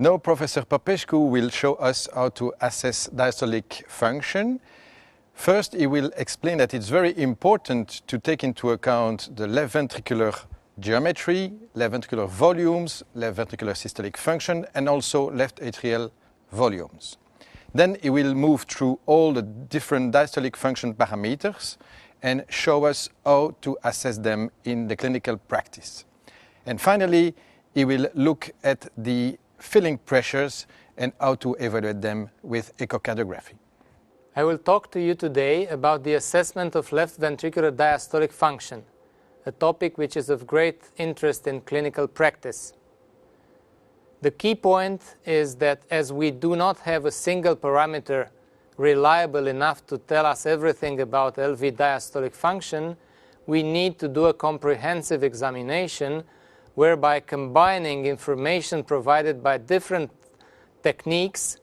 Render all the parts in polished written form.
Now Professor Popescu will show us how to assess diastolic function. First, he will explain that it's very important to take into account the left ventricular geometry, left ventricular volumes, left ventricular systolic function, and also left atrial volumes. Then he will move through all the different diastolic function parameters and show us how to assess them in the clinical practice. And finally, he will look at the filling pressures and how to evaluate them with echocardiography. I will talk to you today about the assessment of left ventricular diastolic function, a topic which is of great interest in clinical practice. The key point is that as we do not have a single parameter reliable enough to tell us everything about LV diastolic function, we need to do a comprehensive examination whereby combining information provided by different techniques,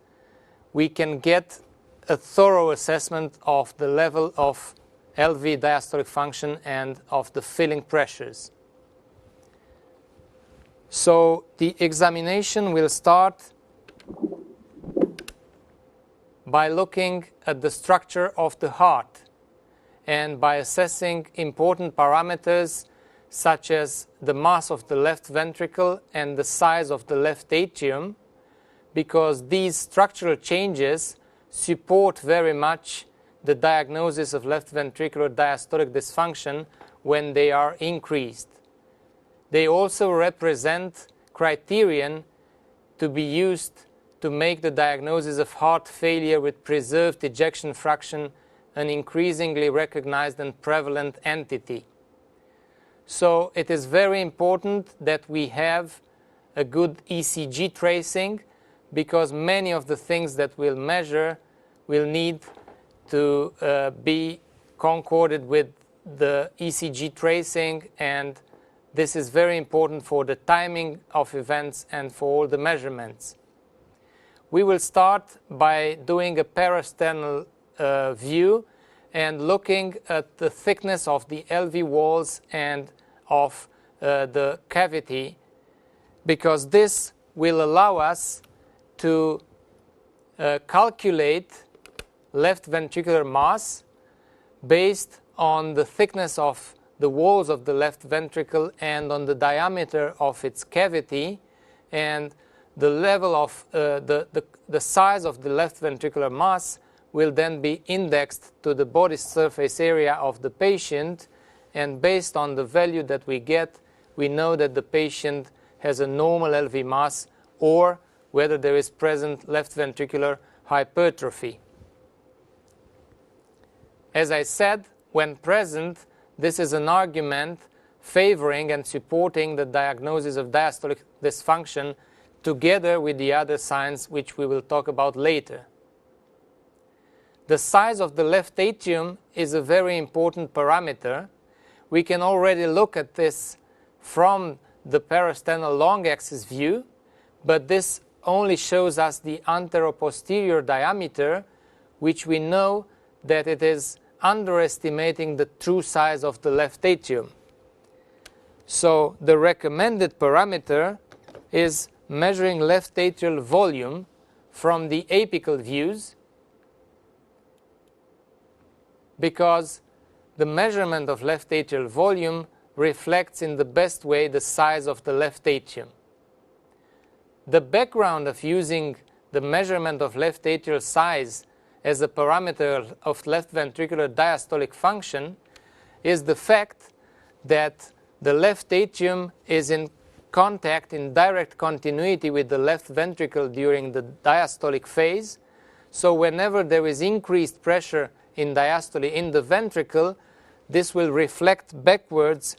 we can get a thorough assessment of the level of LV diastolic function and of the filling pressures. So the examination will start by looking at the structure of the heart and by assessing important parameters such as the mass of the left ventricle and the size of the left atrium, because these structural changes support very much the diagnosis of left ventricular diastolic dysfunction when they are increased. They also represent criterion to be used to make the diagnosis of heart failure with preserved ejection fraction an increasingly recognized and prevalent entity. So it is very important that we have a good ECG tracing, because many of the things that we'll measure will need to be concorded with the ECG tracing, and this is very important for the timing of events and for all the measurements. We will start by doing a parasternal view and looking at the thickness of the LV walls and of the cavity, because this will allow us to calculate left ventricular mass based on the thickness of the walls of the left ventricle and on the diameter of its cavity, and the level of the size of the left ventricular mass will then be indexed to the body surface area of the patient, and based on the value that we get, we know that the patient has a normal LV mass or whether there is present left ventricular hypertrophy. As I said, when present, this is an argument favoring and supporting the diagnosis of diastolic dysfunction together with the other signs which we will talk about later. The size of the left atrium is a very important parameter. We can already look at this from the parasternal long axis view, but this only shows us the anteroposterior diameter, which we know that it is underestimating the true size of the left atrium. So the recommended parameter is measuring left atrial volume from the apical views, because the measurement of left atrial volume reflects in the best way the size of the left atrium. The background of using the measurement of left atrial size as a parameter of left ventricular diastolic function is the fact that the left atrium is in contact, in direct continuity with the left ventricle during the diastolic phase. So whenever there is increased pressure in diastole in the ventricle, this will reflect backwards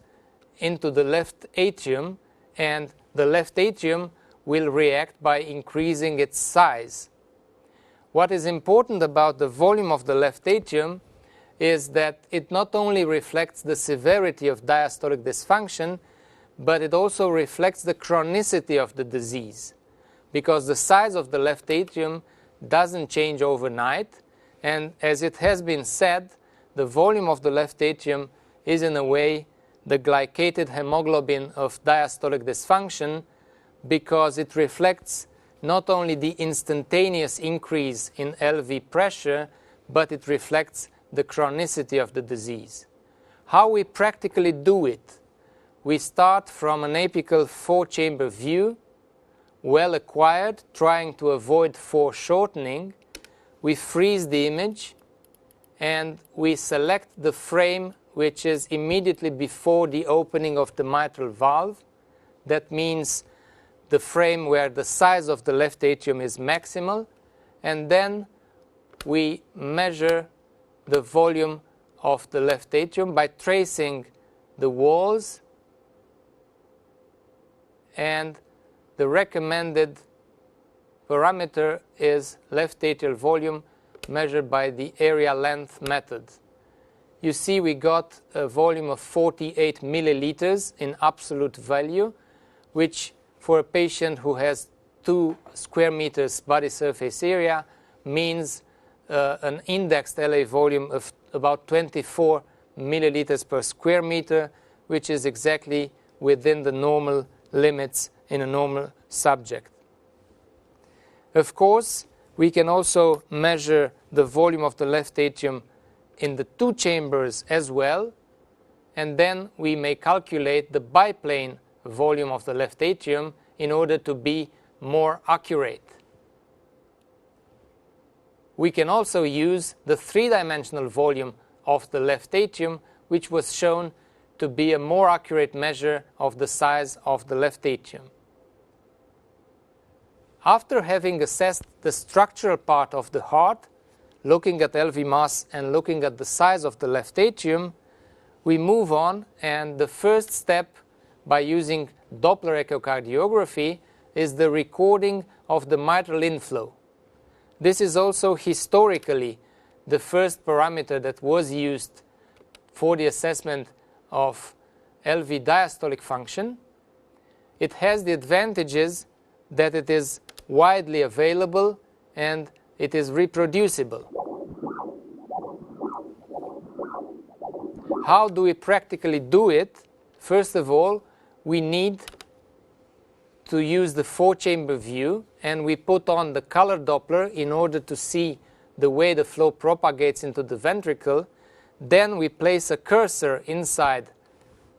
into the left atrium, and the left atrium will react by increasing its size. What is important about the volume of the left atrium is that it not only reflects the severity of diastolic dysfunction, but it also reflects the chronicity of the disease, because the size of the left atrium doesn't change overnight, and as it has been said, the volume of the left atrium is in a way the glycated hemoglobin of diastolic dysfunction, because it reflects not only the instantaneous increase in LV pressure, but it reflects the chronicity of the disease. How we practically do it? We start from an apical 4-chamber view, well acquired, trying to avoid foreshortening. We freeze the image and we select the frame which is immediately before the opening of the mitral valve. That means the frame where the size of the left atrium is maximal, and then we measure the volume of the left atrium by tracing the walls, and the recommended parameter is left atrial volume measured by the area length method. You see we got a volume of 48 milliliters in absolute value, which for a patient who has 2 square meters body surface area means an indexed LA volume of about 24 milliliters per square meter, which is exactly within the normal limits in a normal subject. Of course, we can also measure the volume of the left atrium in the 2 chambers as well, and then we may calculate the biplane volume of the left atrium in order to be more accurate. We can also use the 3-dimensional volume of the left atrium, which was shown to be a more accurate measure of the size of the left atrium. After having assessed the structural part of the heart, looking at LV mass and looking at the size of the left atrium, we move on, and the first step by using Doppler echocardiography is the recording of the mitral inflow. This is also historically the first parameter that was used for the assessment of LV diastolic function. It has the advantages that it is widely available and it is reproducible. How do we practically do it? First of all, we need to use the 4-chamber view, and we put on the color Doppler in order to see the way the flow propagates into the ventricle. Then we place a cursor inside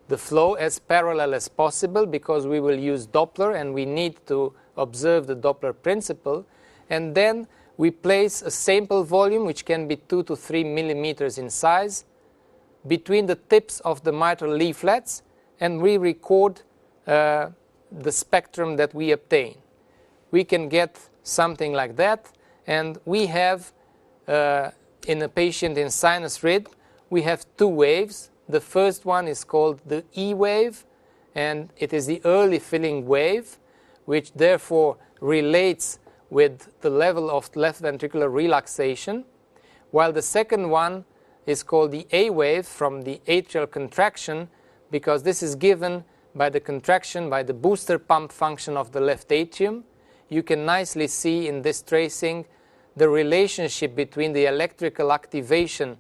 the flow as parallel as possible, because we will use Doppler and we need to observe the Doppler principle. And then we place a sample volume, which can be 2 to 3 millimeters in size, between the tips of the mitral leaflets, and we record the spectrum that we obtain. We can get something like that, and we have in a patient in sinus rhythm, we have 2 waves. The first one is called the E wave, and it is the early filling wave, which therefore relates with the level of left ventricular relaxation, while the second one is called the A wave, from the atrial contraction, because this is given by the contraction by the booster pump function of the left atrium. You can nicely see in this tracing the relationship between the electrical activation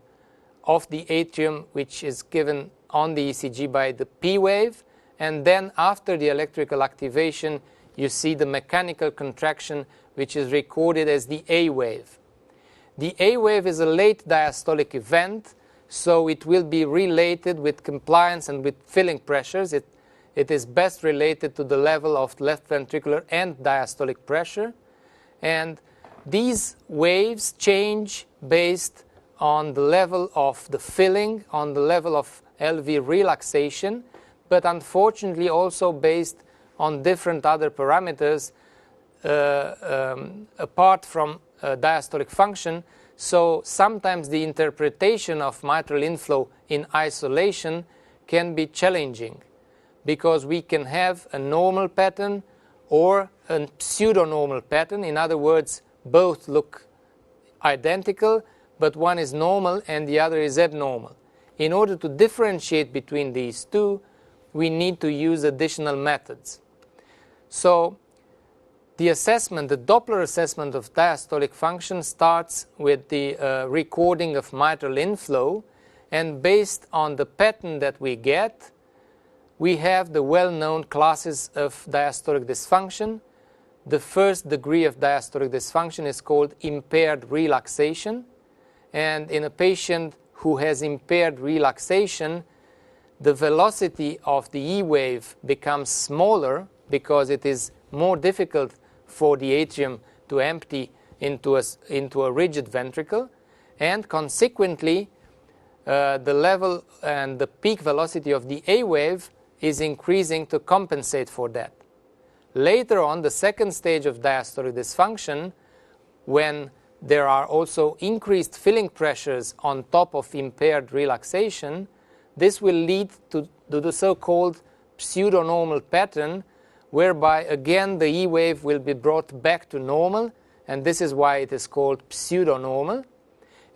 of the atrium, which is given on the ECG by the P wave, and then after the electrical activation you see the mechanical contraction, which is recorded as the A wave. The A wave is a late diastolic event, so it will be related with compliance and with filling pressures. It is best related to the level of left ventricular and diastolic pressure. And these waves change based on the level of the filling, on the level of LV relaxation, but unfortunately also based on different other parameters apart from diastolic function. So sometimes the interpretation of mitral inflow in isolation can be challenging, because we can have a normal pattern or a pseudo-normal pattern. In other words, both look identical, but one is normal and the other is abnormal. In order to differentiate between these two, we need to use additional methods. So the assessment, the Doppler assessment of diastolic function, starts with the recording of mitral inflow, and based on the pattern that we get, we have the well-known classes of diastolic dysfunction. the first degree of diastolic dysfunction is called impaired relaxation. And in a patient who has impaired relaxation, the velocity of the E wave becomes smaller because it is more difficult for the atrium to empty into a rigid ventricle, and consequently the level and the peak velocity of the A wave is increasing to compensate for that. Later on, the second stage of diastolic dysfunction, when there are also increased filling pressures on top of impaired relaxation, this will lead to the so-called pseudonormal pattern, whereby again the E wave will be brought back to normal, and this is why it is called pseudonormal.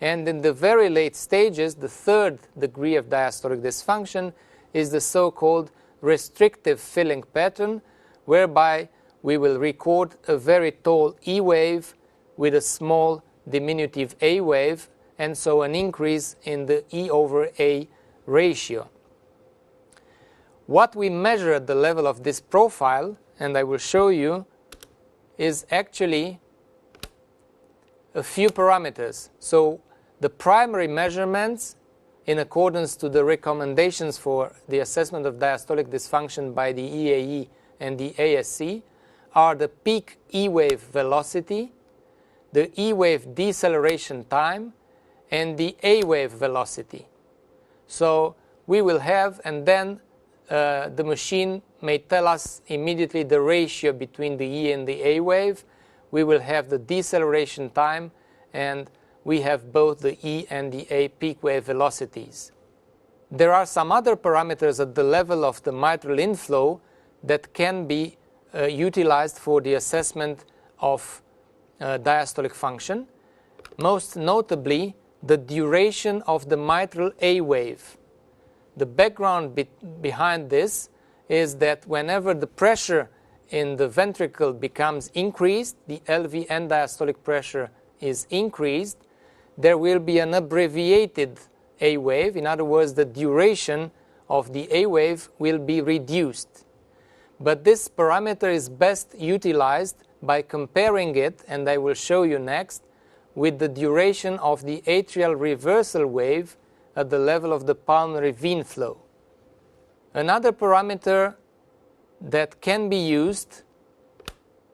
And in the very late stages, the third degree of diastolic dysfunction is the so-called restrictive filling pattern, whereby we will record a very tall E wave with a small diminutive A wave, and so an increase in the E over A ratio. What we measure at the level of this profile, and I will show you, is actually a few parameters. So the primary measurements, in accordance to the recommendations for the assessment of diastolic dysfunction by the EAE and the ASC, are the peak E wave velocity, the E wave deceleration time, and the A wave velocity. So we will have, and then the machine may tell us immediately the ratio between the E and the A wave. We will have the deceleration time, and we have both the E and the A peak wave velocities. There are some other parameters at the level of the mitral inflow that can be utilized for the assessment of diastolic function, most notably the duration of the mitral A wave. The background behind this is that whenever the pressure in the ventricle becomes increased, the LV end diastolic pressure is increased, there will be an abbreviated A wave. In other words, the duration of the A wave will be reduced. But this parameter is best utilized by comparing it, and I will show you next, with the duration of the atrial reversal wave at the level of the pulmonary vein flow. Another parameter that can be used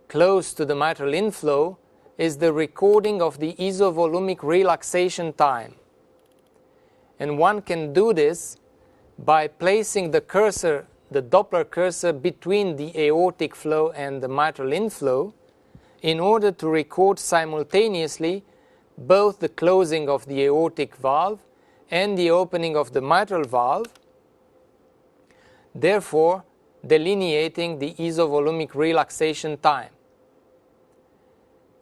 close to the mitral inflow is the recording of the isovolumic relaxation time. And one can do this by placing the cursor, the Doppler cursor, between the aortic flow and the mitral inflow in order to record simultaneously both the closing of the aortic valve and the opening of the mitral valve, therefore delineating the isovolumic relaxation time.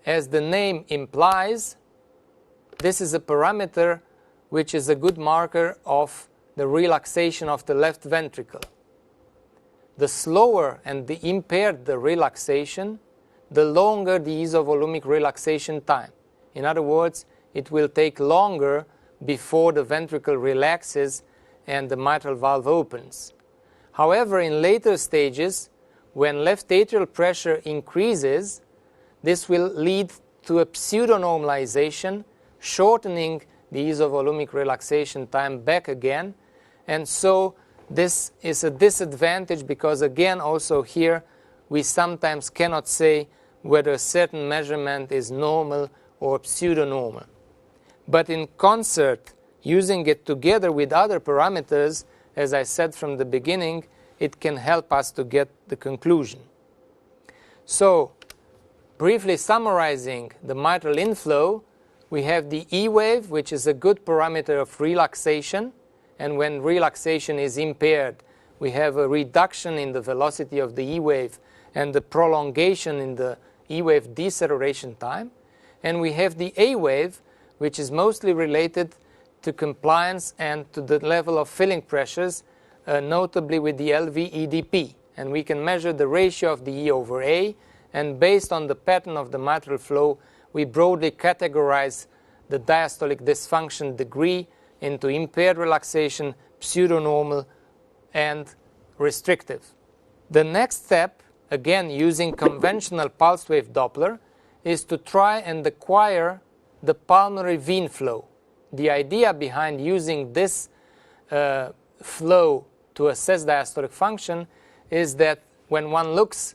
As the name implies, this is a parameter which is a good marker of the relaxation of the left ventricle. The slower and the impaired the relaxation, the longer the isovolumic relaxation time. In other words, it will take longer before the ventricle relaxes and the mitral valve opens. However, in later stages, when left atrial pressure increases, this will lead to a pseudonormalization, shortening the isovolumic relaxation time back again. And so this is a disadvantage because, again, also here, we sometimes cannot say whether a certain measurement is normal or pseudonormal. But in concert, using it together with other parameters, as I said from the beginning, it can help us to get the conclusion. So, briefly summarizing the mitral inflow, we have the E wave, which is a good parameter of relaxation, and when relaxation is impaired, we have a reduction in the velocity of the E wave and the prolongation in the E wave deceleration time. And we have the A wave, which is mostly related to compliance and to the level of filling pressures, notably with the LV-EDP. And we can measure the ratio of the E over A, and based on the pattern of the mitral flow, we broadly categorize the diastolic dysfunction degree into impaired relaxation, pseudonormal, and restrictive. The next step, again using conventional pulse wave Doppler, is to try and acquire the pulmonary vein flow. The idea behind using this flow to assess diastolic function is that when one looks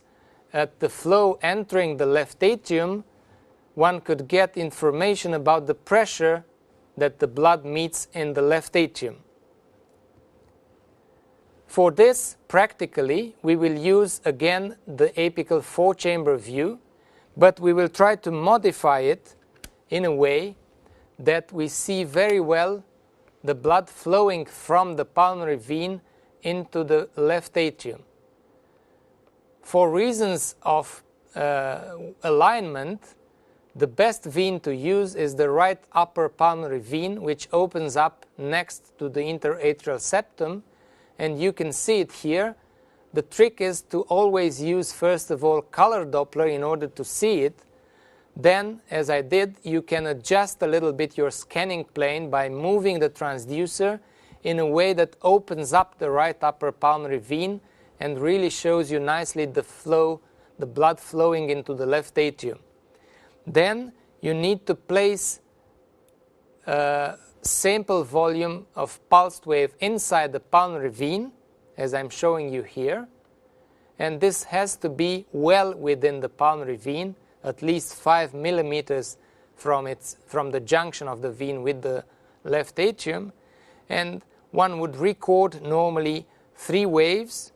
at the flow entering the left atrium, one could get information about the pressure that the blood meets in the left atrium. For this, practically, we will use again the apical 4-chamber view, but we will try to modify it in a way that we see very well the blood flowing from the pulmonary vein into the left atrium. For reasons of alignment, the best vein to use is the right upper pulmonary vein, which opens up next to the interatrial septum, and you can see it here. The trick is to always use, first of all, color Doppler in order to see it. Then, as I did, you can adjust a little bit your scanning plane by moving the transducer in a way that opens up the right upper pulmonary vein and really shows you nicely the flow, the blood flowing into the left atrium. Then you need to place a sample volume of pulsed wave inside the pulmonary vein, as I'm showing you here. And this has to be well within the pulmonary vein, at least 5 millimeters from the junction of the vein with the left atrium. And one would record normally 3 waves.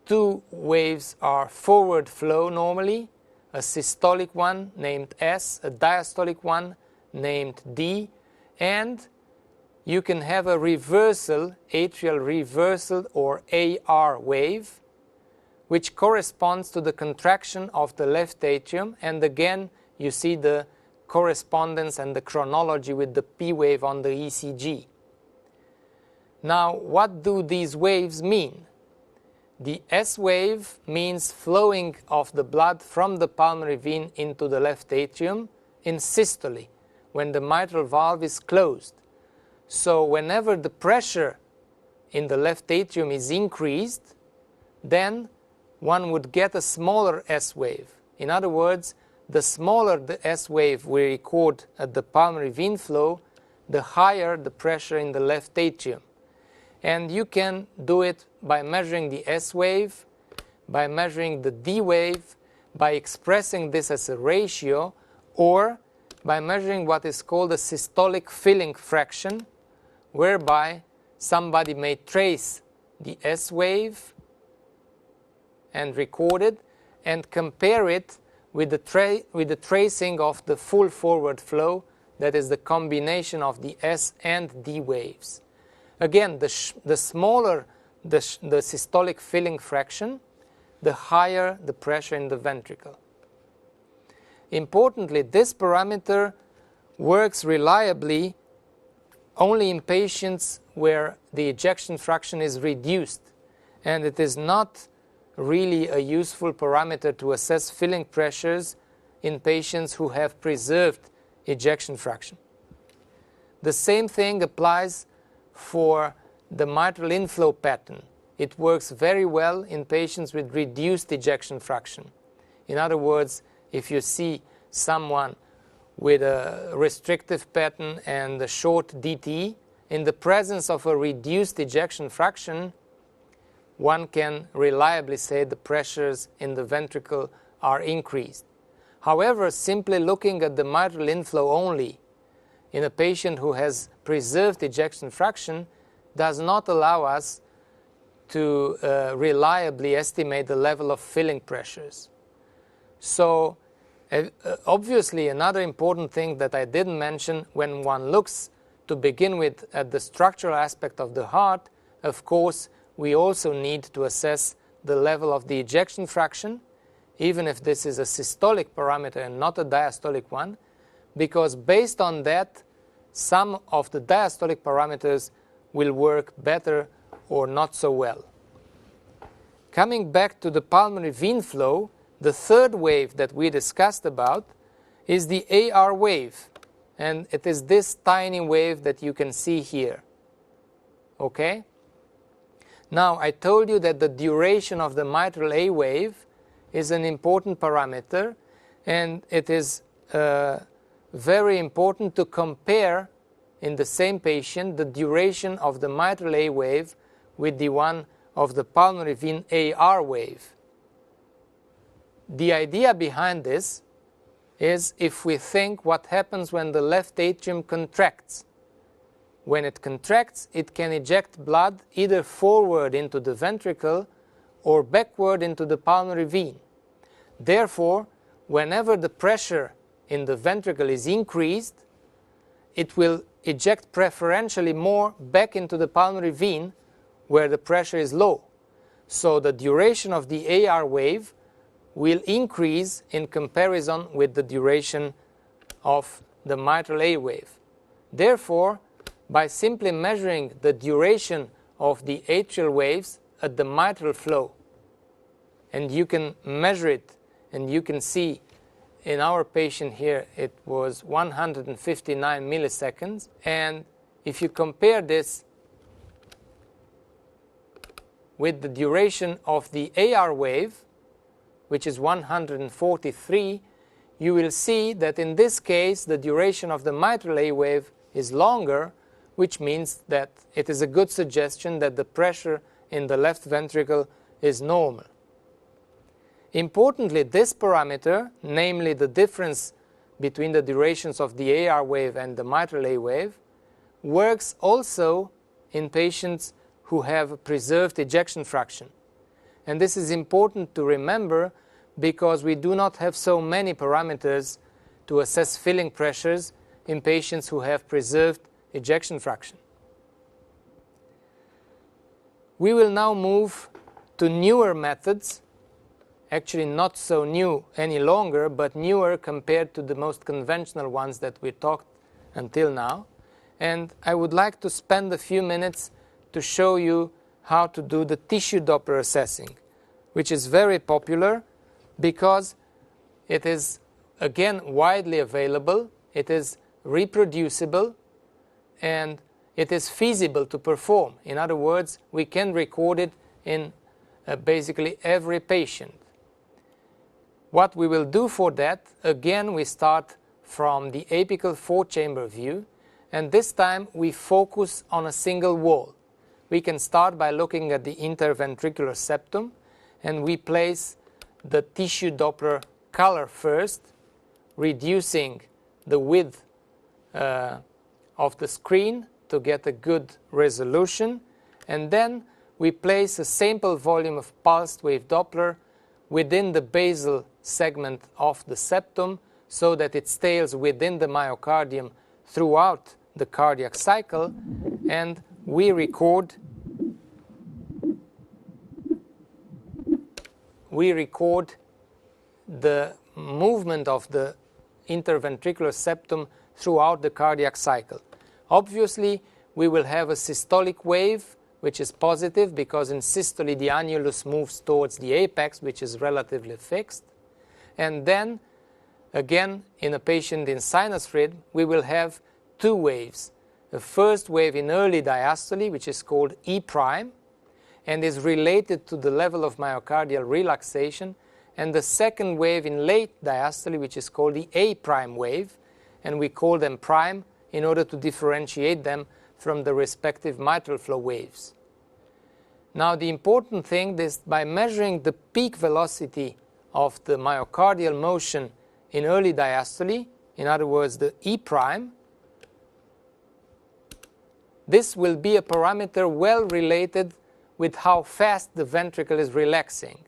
2 waves are forward flow normally, a systolic one named S, a diastolic one named D, and you can have a reversal, atrial reversal or AR wave, which corresponds to the contraction of the left atrium, and again you see the correspondence and the chronology with the P wave on the ECG. Now, what do these waves mean? The S wave means flowing of the blood from the pulmonary vein into the left atrium in systole, when the mitral valve is closed. So whenever the pressure in the left atrium is increased, then one would get a smaller S wave. In other words, the smaller the S wave we record at the pulmonary vein flow, the higher the pressure in the left atrium. And you can do it by measuring the S wave, by measuring the D wave, by expressing this as a ratio, or by measuring what is called a systolic filling fraction, whereby somebody may trace the S wave and record it and compare it with the tracing of the full forward flow, that is the combination of the S and D waves. Again, the smaller the systolic filling fraction, the higher the pressure in the ventricle. Importantly, this parameter works reliably only in patients where the ejection fraction is reduced, and it is not really a useful parameter to assess filling pressures in patients who have preserved ejection fraction. The same thing applies for the mitral inflow pattern. It works very well in patients with reduced ejection fraction. In other words, if you see someone with a restrictive pattern and a short DT, in the presence of a reduced ejection fraction, one can reliably say the pressures in the ventricle are increased. However, simply looking at the mitral inflow only in a patient who has preserved ejection fraction does not allow us to reliably estimate the level of filling pressures. So obviously another important thing that I didn't mention, when one looks to begin with at the structural aspect of the heart, of course we also need to assess the level of the ejection fraction, even if this is a systolic parameter and not a diastolic one, because based on that, some of the diastolic parameters will work better or not so well. Coming back to the pulmonary vein flow, the third wave that we discussed about is the AR wave, and it is this tiny wave that you can see here. Okay? Now, I told you that the duration of the mitral A wave is an important parameter, and it is very important to compare in the same patient the duration of the mitral A wave with the one of the pulmonary vein AR wave. The idea behind this is if we think what happens when the left atrium contracts. When it contracts, it can eject blood either forward into the ventricle or backward into the pulmonary vein. Therefore, whenever the pressure in the ventricle is increased, it will eject preferentially more back into the pulmonary vein where the pressure is low. So the duration of the AR wave will increase in comparison with the duration of the mitral A wave. Therefore, by simply measuring the duration of the atrial waves at the mitral flow, and you can measure it, and you can see in our patient here it was 159 milliseconds, and if you compare this with the duration of the AR wave, which is 143, you will see that in this case the duration of the mitral A wave is longer, which means that it is a good suggestion that the pressure in the left ventricle is normal. Importantly, this parameter, namely the difference between the durations of the AR wave and the mitral A wave, works also in patients who have preserved ejection fraction. And this is important to remember because we do not have so many parameters to assess filling pressures in patients who have preserved ejection fraction. We will now move to newer methods, actually not so new any longer, but newer compared to the most conventional ones that we talked until now. And I would like to spend a few minutes to show you how to do the tissue Doppler assessing, which is very popular because it is, again, widely available, it is reproducible, and it is feasible to perform. In other words, we can record it in basically every patient. What we will do for that, again, we start from the apical four-chamber view, and this time we focus on a single wall. We can start by looking at the interventricular septum, and we place the tissue Doppler color first, reducing the width of the screen to get a good resolution, and then we place a sample volume of pulsed wave Doppler within the basal segment of the septum so that it stays within the myocardium throughout the cardiac cycle, and we record the movement of the interventricular septum throughout the cardiac cycle. Obviously, we will have a systolic wave, which is positive because in systole the annulus moves towards the apex, which is relatively fixed. And then, again, in a patient in sinus rhythm, we will have two waves. The first wave in early diastole, which is called E prime, and is related to the level of myocardial relaxation, and the second wave in late diastole, which is called the A prime wave, and we call them prime in order to differentiate them from the respective mitral flow waves. Now, the important thing is by measuring the peak velocity of the myocardial motion in early diastole, in other words, the E prime, this will be a parameter well related with how fast the ventricle is relaxing.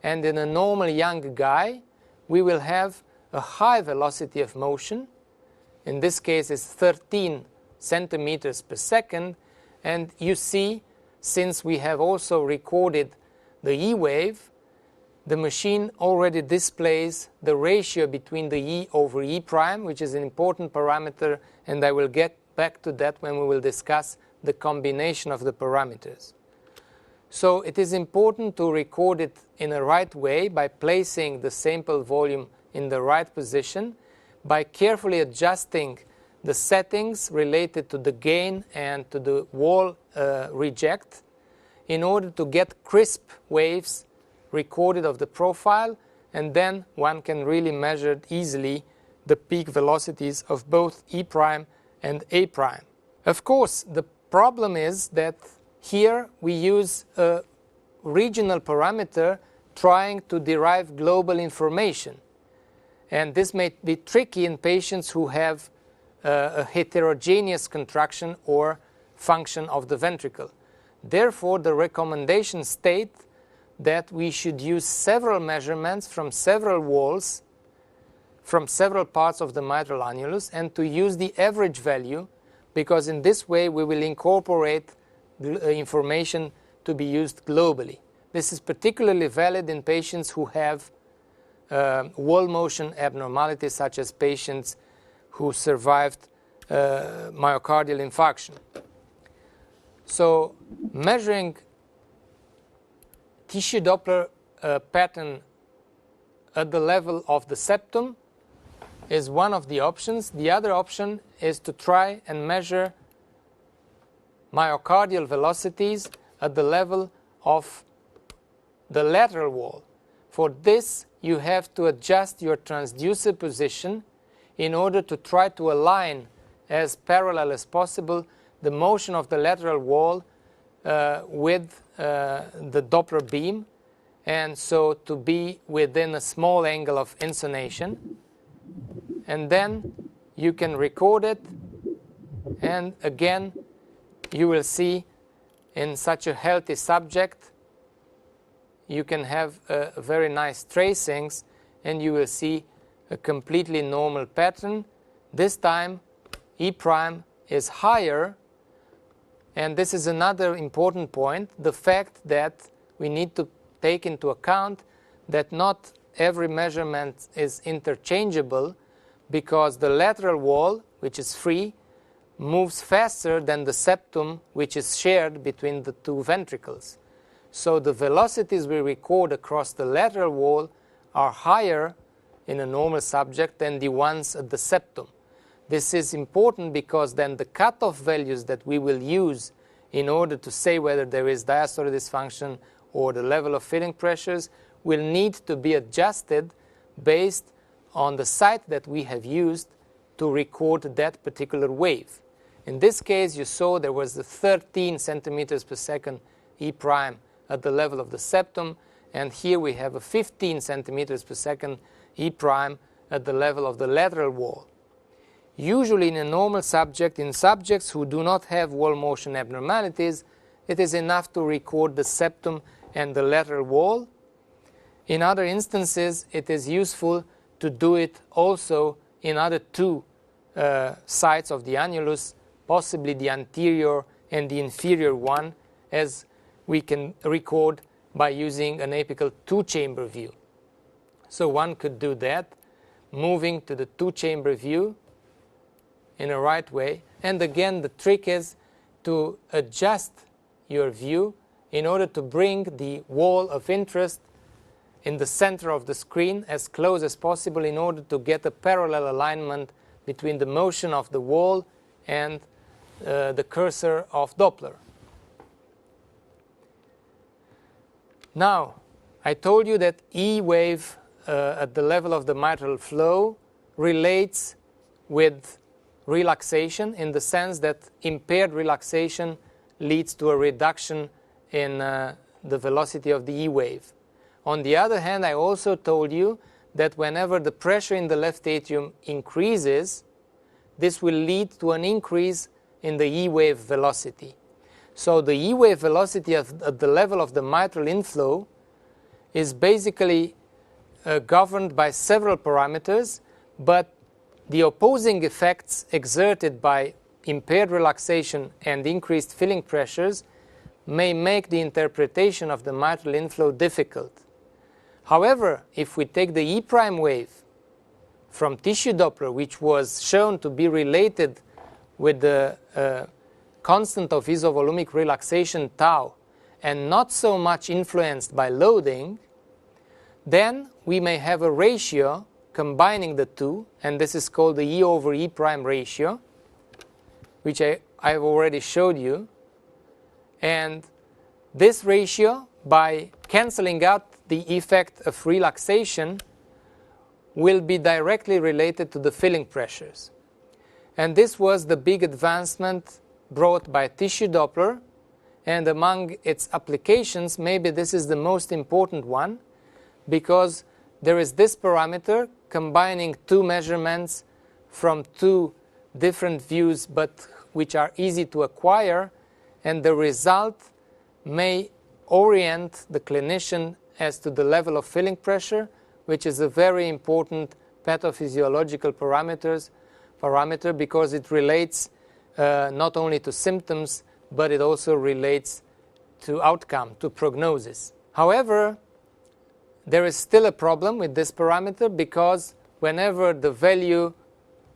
And in a normal young guy, we will have a high velocity of motion. In this case, it's 13 centimeters per second. And you see, since we have also recorded the E wave, the machine already displays the ratio between the E over E prime, which is an important parameter, and I will get back to that when we will discuss the combination of the parameters. So it is important to record it in a right way by placing the sample volume in the right position, by carefully adjusting the settings related to the gain and to the wall reject in order to get crisp waves recorded of the profile, and then one can really measure easily the peak velocities of both E prime and A prime. Of course, the problem is that here we use a regional parameter trying to derive global information. And this may be tricky in patients who have a heterogeneous contraction or function of the ventricle. Therefore, the recommendations state that we should use several measurements from several walls, from several parts of the mitral annulus, and to use the average value, because in this way we will incorporate information to be used globally. This is particularly valid in patients who have wall motion abnormalities, such as patients who survived myocardial infarction. So measuring tissue Doppler pattern at the level of the septum is one of the options. The other option is to try and measure myocardial velocities at the level of the lateral wall. For this, you have to adjust your transducer position in order to try to align as parallel as possible the motion of the lateral wall with the Doppler beam, and so to be within a small angle of insonation. And then you can record it, and again you will see in such a healthy subject you can have very nice tracings, and you will see a completely normal pattern. This time E prime is higher, and this is another important point, the fact that we need to take into account that not every measurement is interchangeable, because the lateral wall, which is free, moves faster than the septum, which is shared between the two ventricles. So the velocities we record across the lateral wall are higher in a normal subject than the ones at the septum. This is important because then the cutoff values that we will use in order to say whether there is diastolic dysfunction or the level of filling pressures will need to be adjusted based on the site that we have used to record that particular wave. In this case, you saw there was the 13 centimeters per second E prime at the level of the septum, and here we have a 15 centimeters per second E prime at the level of the lateral wall. Usually in a normal subject, in subjects who do not have wall motion abnormalities, it is enough to record the septum and the lateral wall. In other instances, it is useful to do it also in other two sides of the annulus, possibly the anterior and the inferior one, as we can record by using an apical two-chamber view. So one could do that, moving to the two-chamber view in a right way. And again, the trick is to adjust your view in order to bring the wall of interest in the center of the screen as close as possible in order to get a parallel alignment between the motion of the wall and the cursor of Doppler. Now, I told you that E wave at the level of the mitral flow relates with relaxation, in the sense that impaired relaxation leads to a reduction in the velocity of the E wave. On the other hand, I also told you that whenever the pressure in the left atrium increases, this will lead to an increase in the E wave velocity. So the E wave velocity at the level of the mitral inflow is basically governed by several parameters, but the opposing effects exerted by impaired relaxation and increased filling pressures may make the interpretation of the mitral inflow difficult. However, if we take the E prime wave from tissue Doppler, which was shown to be related with the constant of isovolumic relaxation tau and not so much influenced by loading, then we may have a ratio combining the two, and this is called the E over E prime ratio, which I've already showed you. And this ratio, by canceling out the effect of relaxation will be directly related to the filling pressures. And this was the big advancement brought by tissue Doppler, and among its applications, maybe this is the most important one, because there is this parameter combining two measurements from two different views, but which are easy to acquire, and the result may orient the clinician as to the level of filling pressure, which is a very important pathophysiological parameter because it relates not only to symptoms, but it also relates to outcome, to prognosis. However, there is still a problem with this parameter because whenever the value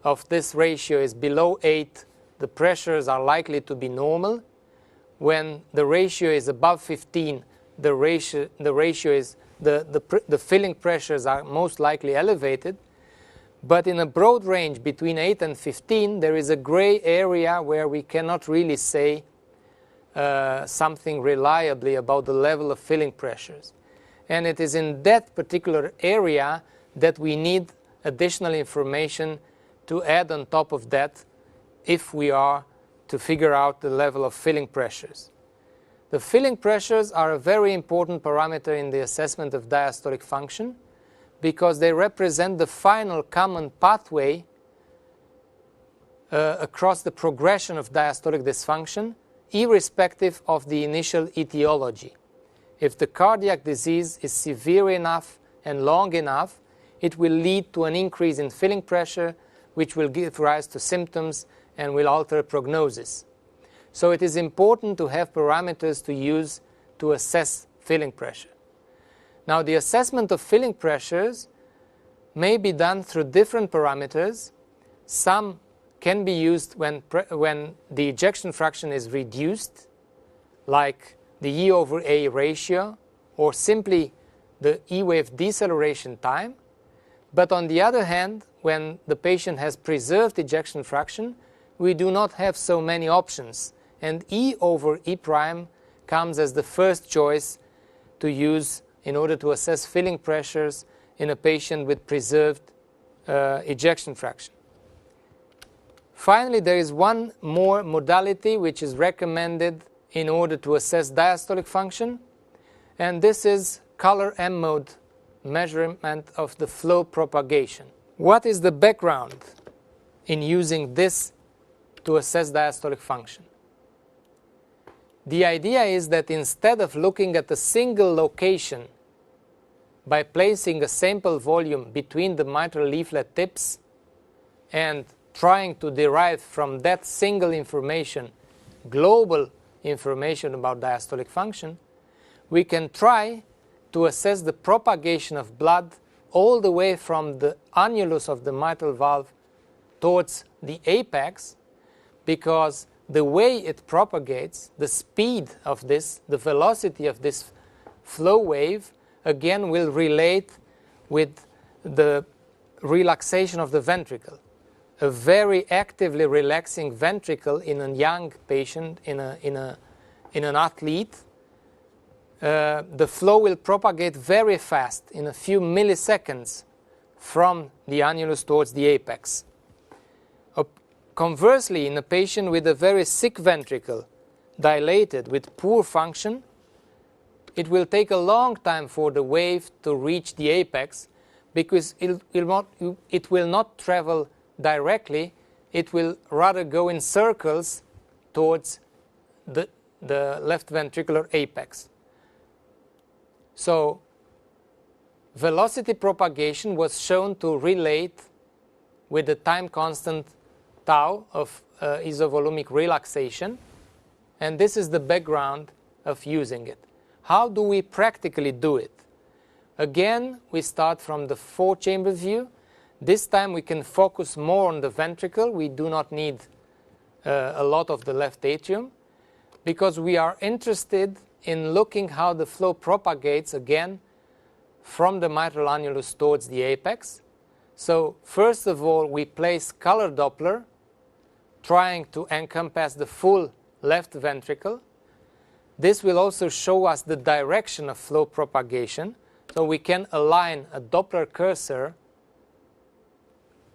of this ratio is below 8, the pressures are likely to be normal. When the ratio is above 15, the filling pressures are most likely elevated. But in a broad range between 8 and 15, there is a gray area where we cannot really say something reliably about the level of filling pressures. And it is in that particular area that we need additional information to add on top of that if we are to figure out the level of filling pressures. The filling pressures are a very important parameter in the assessment of diastolic function because they represent the final common pathway across the progression of diastolic dysfunction, irrespective of the initial etiology. If the cardiac disease is severe enough and long enough, it will lead to an increase in filling pressure, which will give rise to symptoms and will alter prognosis. So it is important to have parameters to use to assess filling pressure. Now, the assessment of filling pressures may be done through different parameters. Some can be used when the ejection fraction is reduced, like the E over A ratio, or simply the E-wave deceleration time. But on the other hand, when the patient has preserved ejection fraction, we do not have so many options. And E over E prime comes as the first choice to use in order to assess filling pressures in a patient with preserved ejection fraction. Finally, there is one more modality which is recommended in order to assess diastolic function, and this is color M mode measurement of the flow propagation. What is the background in using this to assess diastolic function? The idea is that instead of looking at a single location by placing a sample volume between the mitral leaflet tips and trying to derive from that single information global information about diastolic function, we can try to assess the propagation of blood all the way from the annulus of the mitral valve towards the apex, because the way it propagates, the speed of this, the velocity of this flow wave, again will relate with the relaxation of the ventricle. A very actively relaxing ventricle in a young patient, in an athlete, the flow will propagate very fast in a few milliseconds from the annulus towards the apex. Conversely, in a patient with a very sick ventricle, dilated with poor function, it will take a long time for the wave to reach the apex because it will not travel directly, it will rather go in circles towards the left ventricular apex. So, velocity propagation was shown to relate with the time constant tau of isovolumic relaxation, and this is the background of using it. How do we practically do it? Again, we start from the 4-chamber view. This time we can focus more on the ventricle. We do not need a lot of the left atrium because we are interested in looking how the flow propagates again from the mitral annulus towards the apex. So first of all, we place color Doppler trying to encompass the full left ventricle. This will also show us the direction of flow propagation. So we can align a Doppler cursor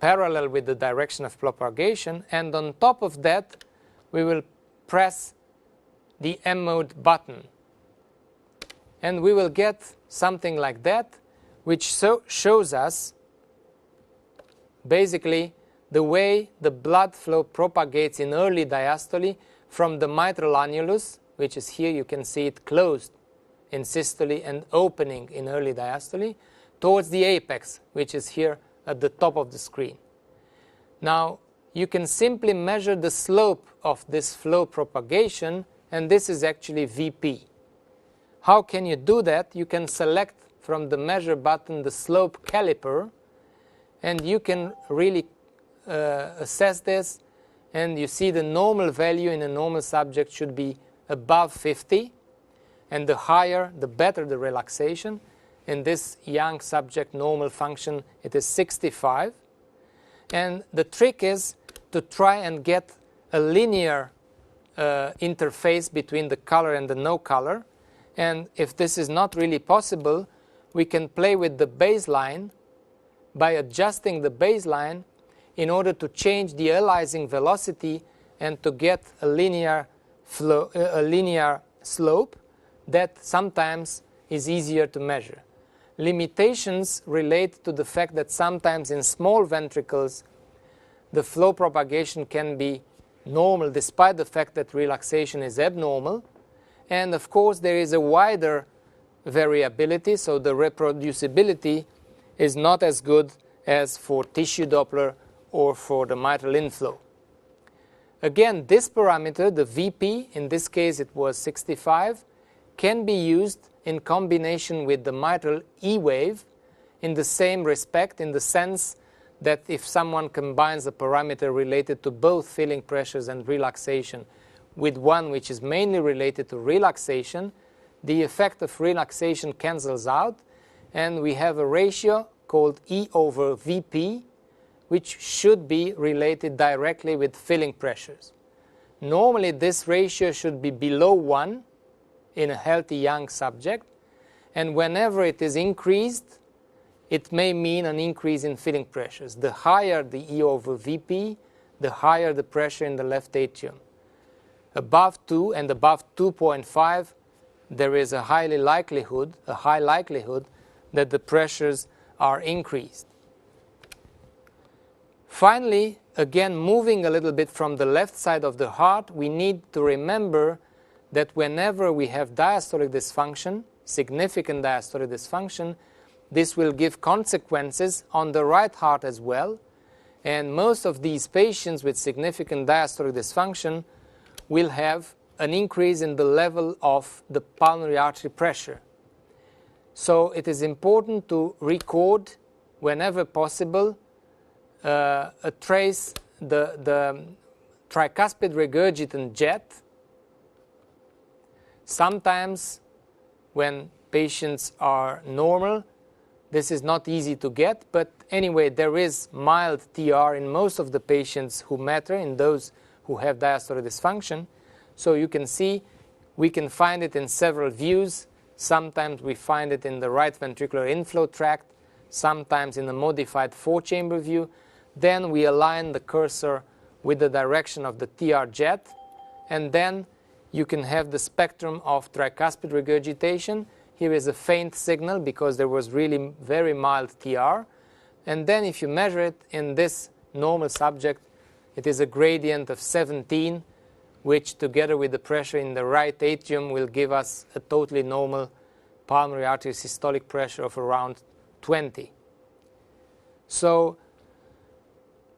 parallel with the direction of propagation, and on top of that we will press the M mode button. And we will get something like that, which shows us basically the way the blood flow propagates in early diastole from the mitral annulus, which is here, you can see it closed in systole and opening in early diastole, towards the apex, which is here at the top of the screen. Now, you can simply measure the slope of this flow propagation, and this is actually VP. How can you do that? You can select from the measure button the slope caliper, and you can really assess this, and you see the normal value in a normal subject should be above 50, and the higher, the better the relaxation. In this young subject normal function, it is 65. And the trick is to try and get a linear interface between the color and the no color. And if this is not really possible, we can play with the baseline by adjusting the baseline in order to change the aliasing velocity and to get a linear flow, a linear slope that sometimes is easier to measure. Limitations relate to the fact that sometimes in small ventricles the flow propagation can be normal despite the fact that relaxation is abnormal. And of course there is a wider variability, so the reproducibility is not as good as for tissue Doppler or for the mitral inflow. Again, this parameter, the VP, in this case it was 65, can be used in combination with the mitral E wave in the same respect, in the sense that if someone combines a parameter related to both filling pressures and relaxation with one which is mainly related to relaxation, the effect of relaxation cancels out, and we have a ratio called E over VP, which should be related directly with filling pressures. Normally this ratio should be below 1 in a healthy young subject, and whenever it is increased, it may mean an increase in filling pressures. The higher the E over VP, the higher the pressure in the left atrium. Above 2 and above 2.5, there is a high likelihood that the pressures are increased. Finally, again, moving a little bit from the left side of the heart, we need to remember that whenever we have diastolic dysfunction, significant diastolic dysfunction, this will give consequences on the right heart as well. And most of these patients with significant diastolic dysfunction will have an increase in the level of the pulmonary artery pressure. So it is important to record, whenever possible, trace the tricuspid regurgitant jet. Sometimes when patients are normal, this is not easy to get, but anyway, there is mild TR in most of the patients who matter, in those who have diastolic dysfunction. So you can see we can find it in several views. Sometimes we find it in the right ventricular inflow tract, sometimes in a modified 4-chamber view. Then we align the cursor with the direction of the TR jet, and then you can have the spectrum of tricuspid regurgitation. Here is a faint signal because there was really very mild TR. And then if you measure it in this normal subject, it is a gradient of 17, which together with the pressure in the right atrium will give us a totally normal pulmonary artery systolic pressure of around 20. So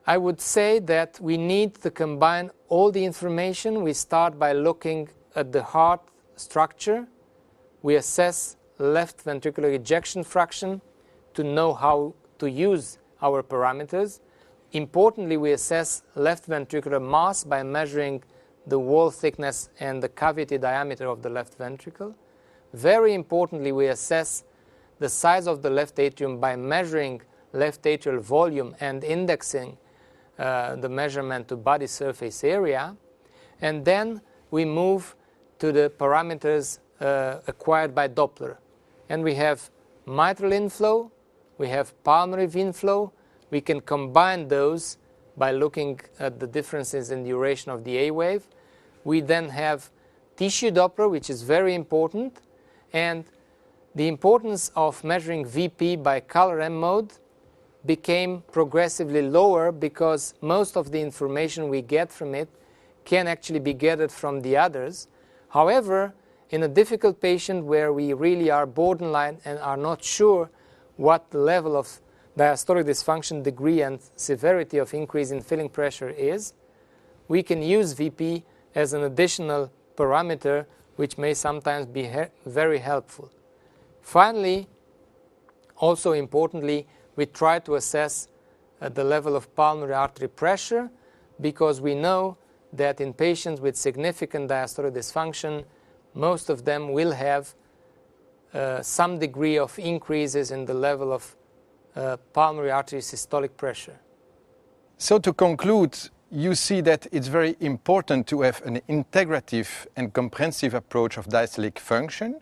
I would say that we need to combine all the information. We start by looking at the heart structure. We assess left ventricular ejection fraction to know how to use our parameters. Importantly, we assess left ventricular mass by measuring the wall thickness and the cavity diameter of the left ventricle. Very importantly, we assess the size of the left atrium by measuring left atrial volume and indexing the measurement to body surface area. And then we move to the parameters acquired by Doppler. And we have mitral inflow, we have pulmonary vein flow. We can combine those by looking at the differences in duration of the A wave. We then have tissue Doppler, which is very important, and the importance of measuring VP by color M mode became progressively lower because most of the information we get from it can actually be gathered from the others. However, in a difficult patient where we really are borderline and are not sure what the level of diastolic dysfunction degree and severity of increase in filling pressure is, we can use VP as an additional parameter which may sometimes be very helpful. Finally, also importantly, we try to assess the level of pulmonary artery pressure because we know that in patients with significant diastolic dysfunction, most of them will have some degree of increases in the level of pulmonary artery systolic pressure. So to conclude, you see that it's very important to have an integrative and comprehensive approach of diastolic function.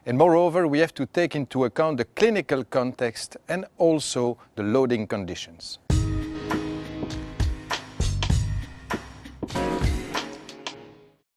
And moreover, we have to take into account the clinical context and also the loading conditions.